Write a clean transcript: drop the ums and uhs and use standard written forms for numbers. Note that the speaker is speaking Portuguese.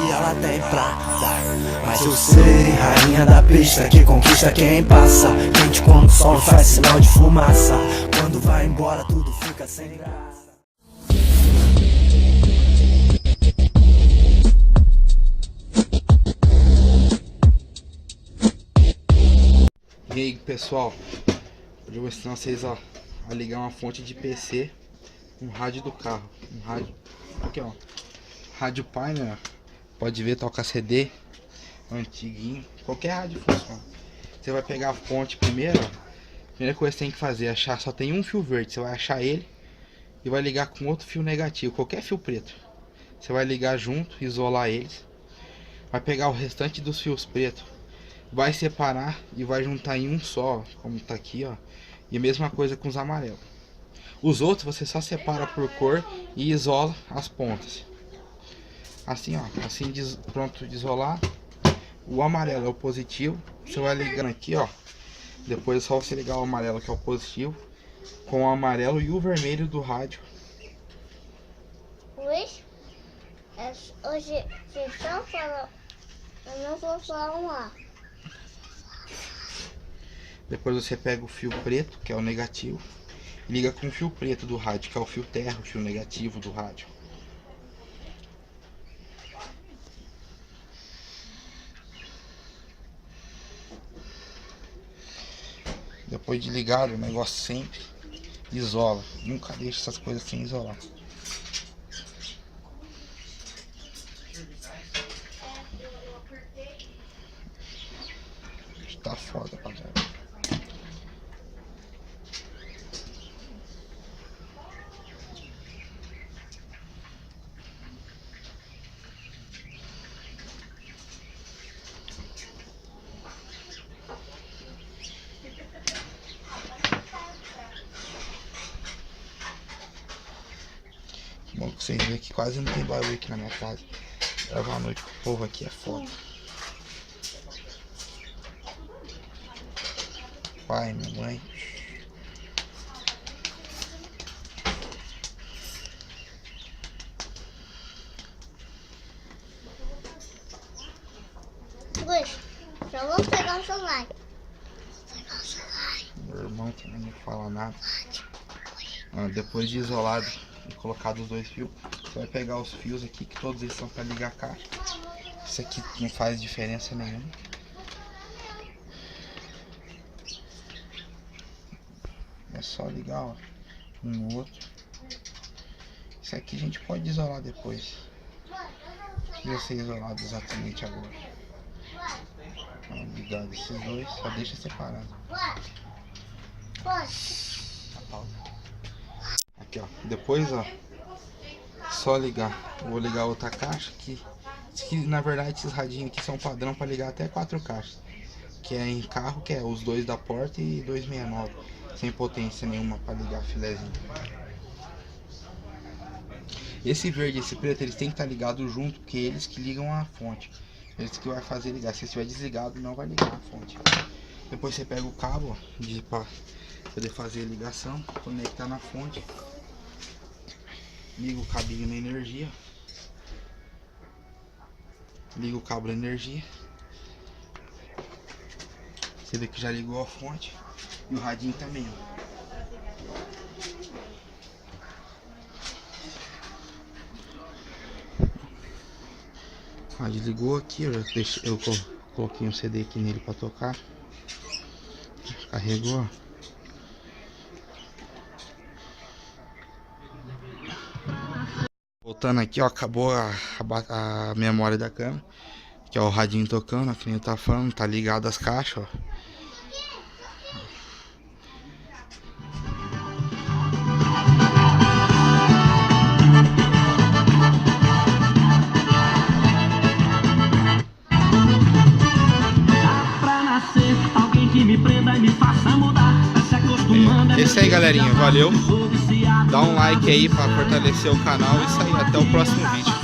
que ela tem pra dar. Mas eu sei, rainha da pista, que conquista quem passa. Quente quando o sol faz sinal de fumaça. Quando vai embora tudo fica sem graça. E aí pessoal, hoje eu vou ensinar vocês a ligar uma fonte de PC com rádio do carro. Um rádio, aqui ó, rádio Pioneer, pode ver, toca CD, antiguinho, qualquer rádio funciona. Você vai pegar a fonte primeiro, a primeira coisa que você tem que fazer é achar, só tem um fio verde, você vai achar ele e vai ligar com outro fio negativo, qualquer fio preto. Você vai ligar junto, isolar eles, vai pegar o restante dos fios pretos, vai separar e vai juntar em um só, como tá aqui, ó. E a mesma coisa com os amarelos. Os outros você só separa por cor e isola as pontas. Assim, ó, assim pronto de isolar. O amarelo é o positivo. Você vai ligando aqui, ó. Depois é só você ligar o amarelo, que é o positivo, com o amarelo e o vermelho do rádio. Luiz, hoje vocês estão falando, eu não vou falar. Depois você pega o fio preto, que é o negativo, e liga com o fio preto do rádio, que é o fio terra, o fio negativo do rádio. Depois de ligado, o negócio sempre isola. Nunca deixa essas coisas sem isolar. Tá foda, rapaziada. Bom que vocês veem que quase não tem barulho aqui na minha casa. Gravar à noite com o povo aqui é foda. Pai, minha mãe. Luiz, já vou pegar o celular. Meu irmão também não fala nada. Depois de isolado e colocado os dois fios, você vai pegar os fios aqui, que todos eles são para ligar a caixa. Isso aqui não faz diferença nenhuma. É só ligar, ó, um no outro. Isso aqui a gente pode isolar depois. Não precisa ser isolado exatamente agora. Ligado esses dois, só deixa separado. Aqui ó, depois ó, só ligar. Vou ligar outra caixa aqui. Na verdade esses radinhos aqui são padrão para ligar até 4 caixas. Que é em carro, que é os dois da porta e 269. Sem potência nenhuma para ligar filezinho. Esse verde e esse preto, eles têm que estar ligados junto, porque eles que ligam a fonte. Eles que vai fazer ligar. Se estiver desligado, não vai ligar a fonte. Depois você pega o cabo para poder fazer a ligação, conectar na fonte. Liga o cabinho na energia. Liga o cabo na energia. Você vê que já ligou a fonte. E o radinho também, ó. O rádio ligou aqui, eu coloquei um CD aqui nele para tocar. Carregou. Voltando aqui, ó, acabou a memória da câmera. Que é o radinho tocando, ó, que nem eu tava falando, tá ligado as caixas, ó. É isso aí, galerinha, valeu. Dá um like aí pra fortalecer o canal e isso aí, até o próximo vídeo.